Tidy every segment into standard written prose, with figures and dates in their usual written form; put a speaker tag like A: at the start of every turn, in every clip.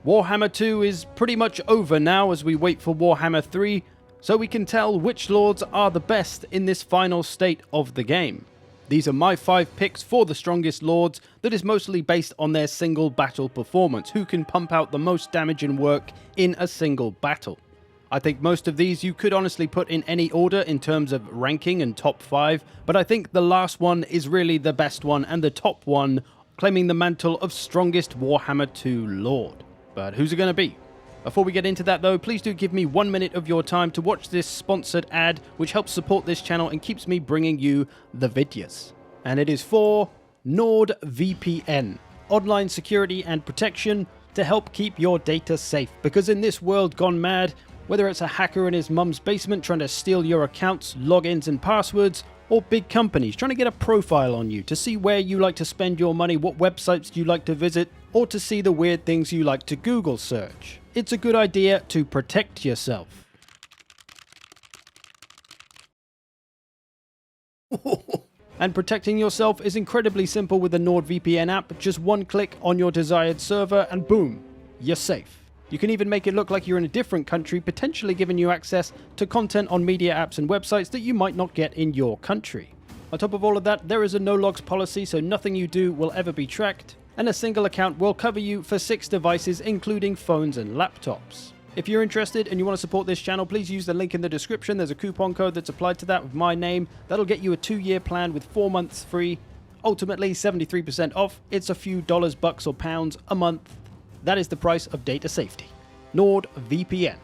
A: Warhammer 2 is pretty much over now as we wait for Warhammer 3, so we can tell which lords are the best in this final state of the game. These are my 5 picks for the strongest lords that is mostly based on their single battle performance, who can pump out the most damage and work in a single battle. I think most of these you could honestly put in any order in terms of ranking and top 5, but I think the last one is really the best one and the top one, claiming the mantle of strongest Warhammer 2 lord. But who's it going to be? Before we get into that though, please do give me 1 minute of your time to watch this sponsored ad, which helps support this channel and keeps me bringing you the videos. And it is for NordVPN, online security and protection to help keep your data safe. Because in this world gone mad, whether it's a hacker in his mum's basement trying to steal your accounts, logins and passwords, or big companies trying to get a profile on you to see where you like to spend your money, what websites you like to visit, or to see the weird things you like to Google search, it's a good idea to protect yourself. And protecting yourself is incredibly simple with the NordVPN app. Just one click on your desired server and boom, you're safe. You can even make it look like you're in a different country, potentially giving you access to content on media apps and websites that you might not get in your country. On top of all of that, there is a no-logs policy, so nothing you do will ever be tracked, and a single account will cover you for 6 devices, including phones and laptops. If you're interested and you want to support this channel, please use the link in the description. There's a coupon code that's applied to that with my name. That'll get you a 2-year plan with 4 months free, ultimately 73% off. It's a few dollars, bucks or pounds a month. That is the price of data safety. NordVPN.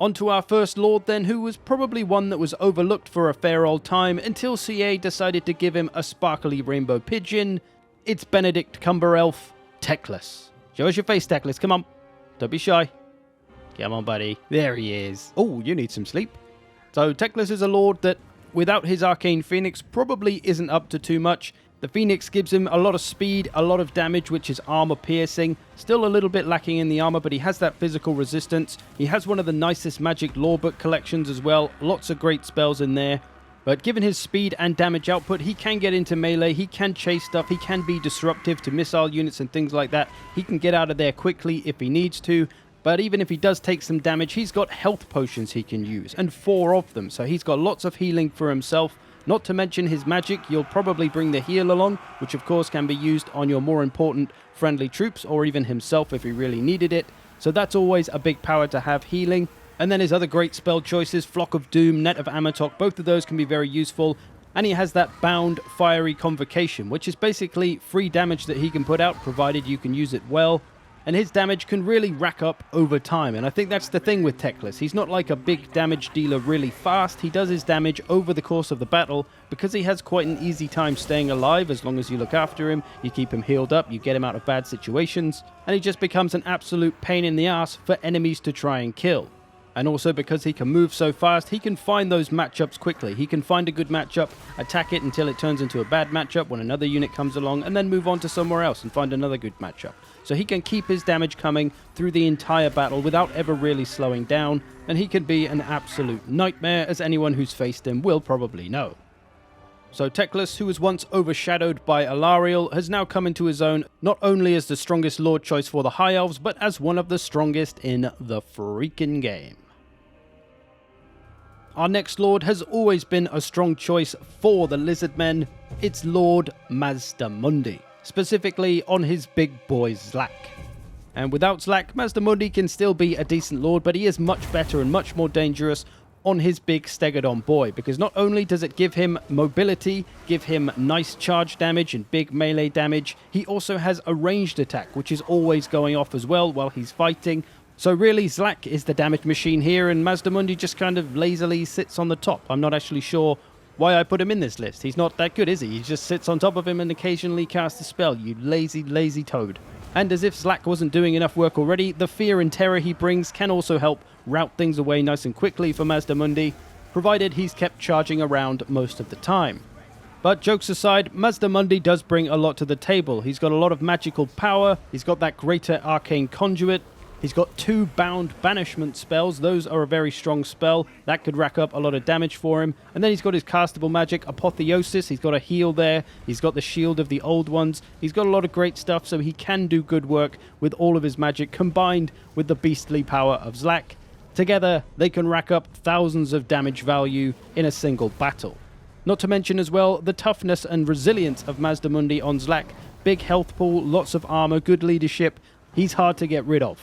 A: On to our first lord then, who was probably one that was overlooked for a fair old time until CA decided to give him a sparkly rainbow pigeon. It's Benedict Cumberelf, Technus. Show us your face, Technus, come on. Don't be shy. Come on, buddy. There he is. Oh, you need some sleep. So Technus is a lord that, without his arcane phoenix, probably isn't up to too much. The Phoenix gives him a lot of speed, a lot of damage, which is armor piercing. Still a little bit lacking in the armor, but he has that physical resistance. He has one of the nicest magic lore book collections as well. Lots of great spells in there. But given his speed and damage output, he can get into melee, he can chase stuff, he can be disruptive to missile units and things like that. He can get out of there quickly if he needs to. But even if he does take some damage, he's got health potions he can use, and 4 of them. So he's got lots of healing for himself. Not to mention his magic, you'll probably bring the heal along, which of course can be used on your more important friendly troops, or even himself if he really needed it. So that's always a big power to have, healing. And then his other great spell choices, Flock of Doom, Net of Amatok, both of those can be very useful. And he has that Bound Fiery Convocation, which is basically free damage that he can put out, provided you can use it well. And his damage can really rack up over time, and I think that's the thing with Technus. He's not like a big damage dealer really fast. He does his damage over the course of the battle because he has quite an easy time staying alive as long as you look after him, you keep him healed up, you get him out of bad situations, and he just becomes an absolute pain in the ass for enemies to try and kill. And also because he can move so fast, he can find those matchups quickly. He can find a good matchup, attack it until it turns into a bad matchup when another unit comes along, and then move on to somewhere else and find another good matchup. So he can keep his damage coming through the entire battle without ever really slowing down, and he can be an absolute nightmare, as anyone who's faced him will probably know. So Technus, who was once overshadowed by Alariel, has now come into his own, not only as the strongest lord choice for the High Elves, but as one of the strongest in the freaking game. Our next lord has always been a strong choice for the Lizardmen. It's Lord Mazdamundi, specifically on his big boy Zlak. And without Zlak, Mazdamundi can still be a decent lord, but he is much better and much more dangerous on his big Stegodon boy, because not only does it give him mobility, give him nice charge damage and big melee damage, he also has a ranged attack, which is always going off as well while he's fighting. So really, Zlak is the damage machine here, and Mazdamundi just kind of lazily sits on the top. I'm not actually sure why I put him in this list. He's not that good, is he? He just sits on top of him and occasionally casts a spell, you lazy, lazy toad. And as if Zlak wasn't doing enough work already, the fear and terror he brings can also help rout things away nice and quickly for Mazdamundi, provided he's kept charging around most of the time. But jokes aside, Mazdamundi does bring a lot to the table. He's got a lot of magical power, he's got that greater arcane conduit, He's got 2 bound banishment spells. Those are a very strong spell. That could rack up a lot of damage for him. And then he's got his castable magic, Apotheosis. He's got a heal there. He's got the Shield of the Old Ones. He's got a lot of great stuff, so he can do good work with all of his magic combined with the beastly power of Zlak. Together, they can rack up thousands of damage value in a single battle. Not to mention as well the toughness and resilience of Mazdamundi on Zlak. Big health pool, lots of armor, good leadership. He's hard to get rid of.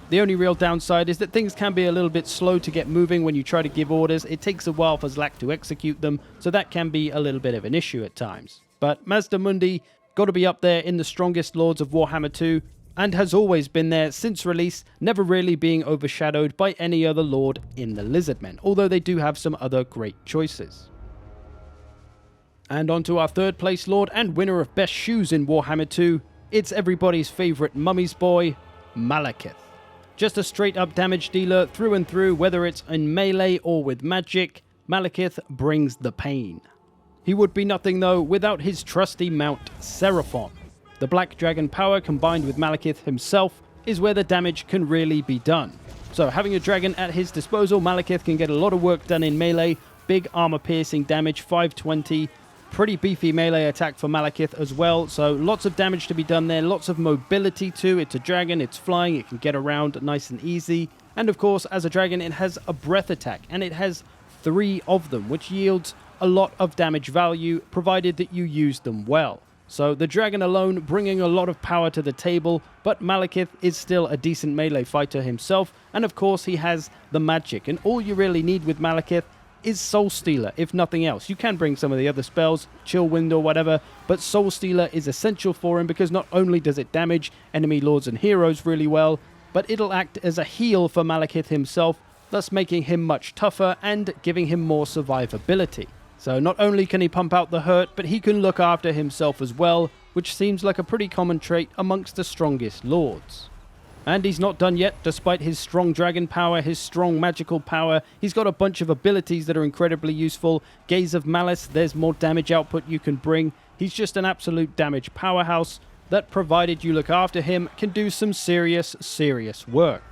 A: The only real downside is that things can be a little bit slow to get moving when you try to give orders. It takes a while for Zlak to execute them, so that can be a little bit of an issue at times. But Mazdamundi got to be up there in the strongest lords of Warhammer 2, and has always been there since release, never really being overshadowed by any other lord in the Lizardmen, although they do have some other great choices. And on to our third place lord and winner of best shoes in Warhammer 2, it's everybody's favourite mummy's boy, Malekith. Just a straight up damage dealer through and through, whether it's in melee or with magic, Malekith brings the pain. He would be nothing though without his trusty mount Seraphon. The Black Dragon power combined with Malekith himself is where the damage can really be done. So having a dragon at his disposal, Malekith can get a lot of work done in melee, big armor piercing damage, 520, pretty beefy melee attack for Malekith as well, so lots of damage to be done there, lots of mobility too. It's a dragon, it's flying, it can get around nice and easy. And of course, as a dragon, it has a breath attack, and it has 3 of them, which yields a lot of damage value, provided that you use them well. So the dragon alone bringing a lot of power to the table, but Malekith is still a decent melee fighter himself, and of course he has the magic, and all you really need with Malekith is Soul Stealer, if nothing else. You can bring some of the other spells, Chill Wind or whatever, but Soul Stealer is essential for him because not only does it damage enemy lords and heroes really well, but it'll act as a heal for Malekith himself, thus making him much tougher and giving him more survivability. So not only can he pump out the hurt, but he can look after himself as well, which seems like a pretty common trait amongst the strongest lords. And he's not done yet, despite his strong dragon power, his strong magical power. He's got a bunch of abilities that are incredibly useful. Gaze of Malice, there's more damage output you can bring. He's just an absolute damage powerhouse that, provided you look after him, can do some serious work.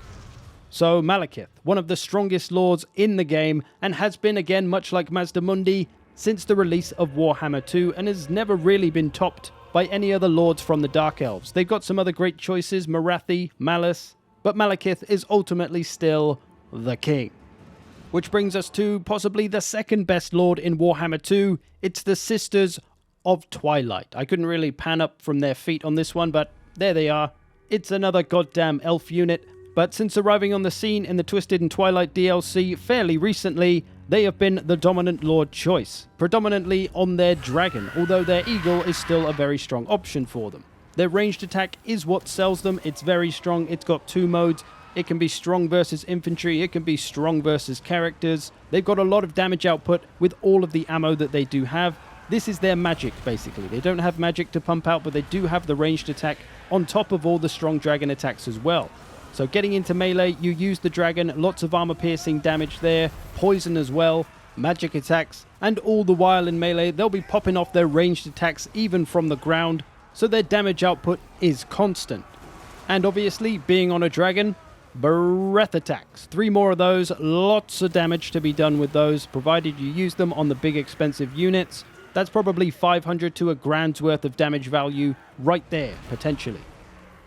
A: So Malekith, one of the strongest lords in the game, and has been again much like Mazdamundi since the release of Warhammer 2, and has never really been topped by any other lords from the Dark Elves. They've got some other great choices, Morathi, Malice, but Malekith is ultimately still the king. Which brings us to possibly the second best lord in Warhammer 2. It's the Sisters of Twilight. I couldn't really pan up from their feet on this one, but there they are. It's another goddamn elf unit, but since arriving on the scene in the Twisted and Twilight DLC fairly recently, they have been the dominant lord choice, predominantly on their dragon, although their eagle is still a very strong option for them. Their ranged attack is what sells them. It's very strong. It's got 2 modes. It can be strong versus infantry. It can be strong versus characters. They've got a lot of damage output with all of the ammo that they do have. This is their magic, basically. They don't have magic to pump out, but they do have the ranged attack on top of all the strong dragon attacks as well. So getting into melee, you use the dragon, lots of armor-piercing damage there, poison as well, magic attacks, and all the while in melee, they'll be popping off their ranged attacks even from the ground, so their damage output is constant. And obviously, being on a dragon, breath attacks. 3 more of those, lots of damage to be done with those, provided you use them on the big expensive units. That's probably 500 to a grand's worth of damage value right there, potentially.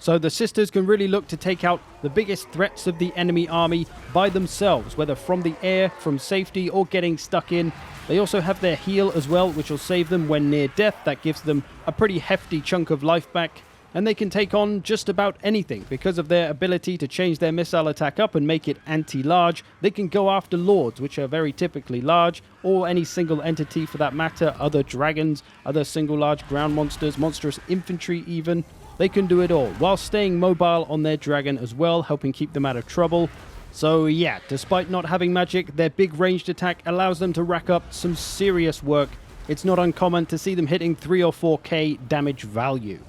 A: So the Sisters can really look to take out the biggest threats of the enemy army by themselves, whether from the air, from safety, or getting stuck in. They also have their heal as well, which will save them when near death. That gives them a pretty hefty chunk of life back. And they can take on just about anything. Because of their ability to change their missile attack up and make it anti-large, they can go after lords, which are very typically large, or any single entity for that matter, other dragons, other single large ground monsters, monstrous infantry even. They can do it all, while staying mobile on their dragon as well, helping keep them out of trouble. So yeah, despite not having magic, their big ranged attack allows them to rack up some serious work. It's not uncommon to see them hitting 3 or 4k damage value.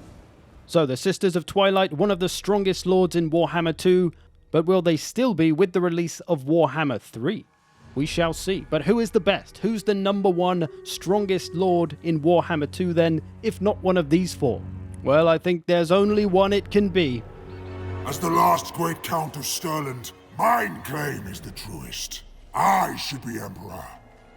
A: So the Sisters of Twilight, one of the strongest lords in Warhammer 2, but will they still be with the release of Warhammer 3? We shall see. But who is the best? Who's the number 1 strongest lord in Warhammer 2 then, if not one of these 4? Well, I think there's only one it can be.
B: As the last great Count of Stirland, mine claim is the truest. I should be Emperor.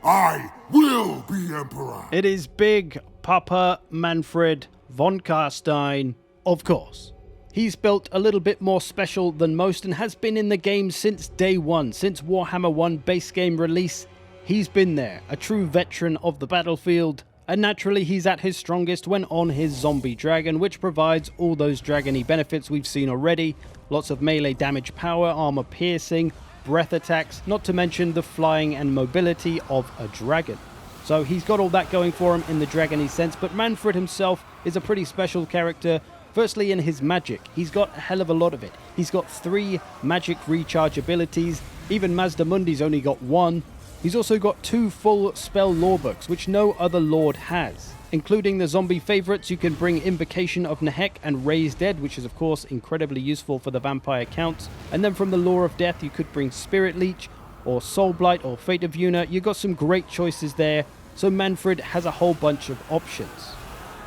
B: I will be Emperor.
A: It is Big Papa Manfred von Carstein, of course. He's built a little bit more special than most and has been in the game since day one, since Warhammer 1 base game release. He's been there, a true veteran of the battlefield, and naturally he's at his strongest when on his zombie dragon, which provides all those dragony benefits we've seen already. Lots of melee damage power, armor piercing, breath attacks, not to mention the flying and mobility of a dragon. So he's got all that going for him in the dragony sense, but Manfred himself is a pretty special character. Firstly, in his magic, he's got a hell of a lot of it. He's got 3 magic recharge abilities, even Mazdamundi's only got 1. He's also got 2 full spell lore books, which no other lord has. Including the zombie favorites, you can bring Invocation of Nehek and Raise Dead, which is of course incredibly useful for the vampire counts. And then from the Lore of Death, you could bring Spirit Leech, or Soul Blight, or Fate of Yuna. You got some great choices there, so Manfred has a whole bunch of options.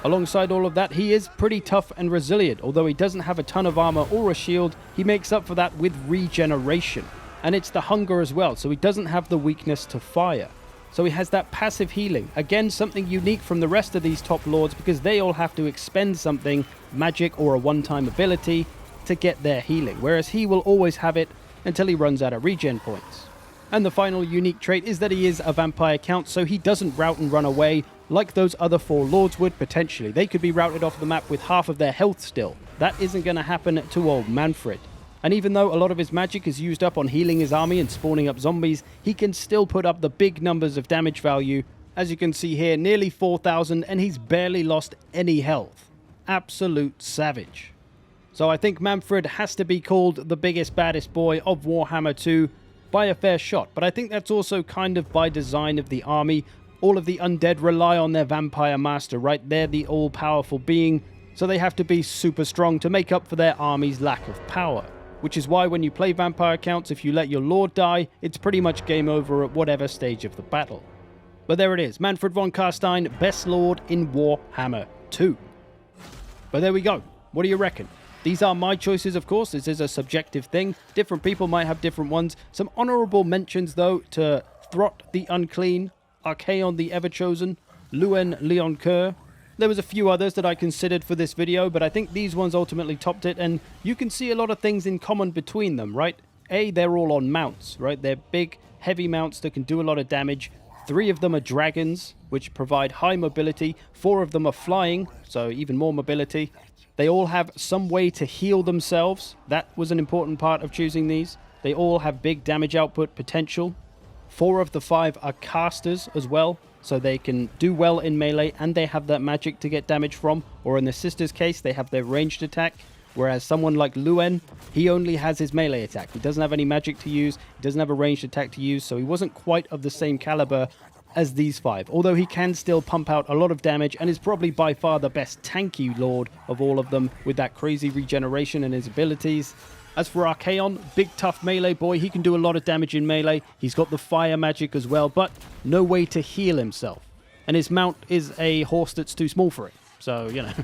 A: Alongside all of that, he is pretty tough and resilient. Although he doesn't have a ton of armor or a shield, he makes up for that with regeneration. And it's the hunger as well, so he doesn't have the weakness to fire. So he has that passive healing. Again, something unique from the rest of these top lords, because they all have to expend something, magic or a one-time ability, to get their healing. Whereas he will always have it until he runs out of regen points. And the final unique trait is that he is a vampire count, so he doesn't rout and run away like those other 4 lords would potentially. They could be routed off the map with half of their health still. That isn't going to happen to old Manfred. And even though a lot of his magic is used up on healing his army and spawning up zombies, he can still put up the big numbers of damage value. As you can see here, nearly 4,000, and he's barely lost any health. Absolute savage. So I think Manfred has to be called the biggest, baddest boy of Warhammer 2 by a fair shot. But I think that's also kind of by design of the army. All of the undead rely on their vampire master, right? They're the all-powerful being, so they have to be super strong to make up for their army's lack of power. Which is why when you play vampire counts, if you let your lord die, it's pretty much game over at whatever stage of the battle. But there it is, Manfred von Carstein, best lord in Warhammer 2. But there we go. What do you reckon? These are my choices, of course. This is a subjective thing. Different people might have different ones. Some honorable mentions, though, to Throt the Unclean, Archaon the Everchosen, Luen Leoncoeur. There was a few others that I considered for this video, but I think these ones ultimately topped it, and you can see a lot of things in common between them, right? A, they're all on mounts, right? They're big, heavy mounts that can do a lot of damage. 3 of them are dragons, which provide high mobility. 4 of them are flying, so even more mobility. They all have some way to heal themselves. That was an important part of choosing these. They all have big damage output potential. 4 of the 5 are casters as well, so they can do well in melee, and they have that magic to get damage from. Or in the sister's case, they have their ranged attack. Whereas someone like Luen, he only has his melee attack. He doesn't have any magic to use, he doesn't have a ranged attack to use, so he wasn't quite of the same caliber as these 5. Although he can still pump out a lot of damage and is probably by far the best tanky lord of all of them, with that crazy regeneration and his abilities. As for Archaon, big tough melee boy, he can do a lot of damage in melee. He's got the fire magic as well, but no way to heal himself. And his mount is a horse that's too small for him, so, you know.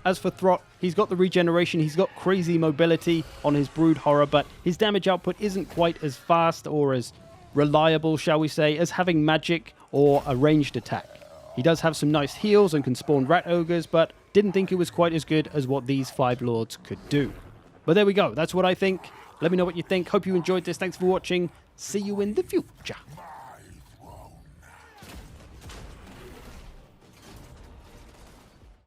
A: As for Throt, he's got the regeneration, he's got crazy mobility on his Brood Horror, but his damage output isn't quite as fast or as reliable, shall we say, as having magic or a ranged attack. He does have some nice heals and can spawn rat ogres, but didn't think it was quite as good as what these 5 lords could do. But there we go, that's what I think. Let me know what you think. Hope you enjoyed this. Thanks for watching. See you in the future.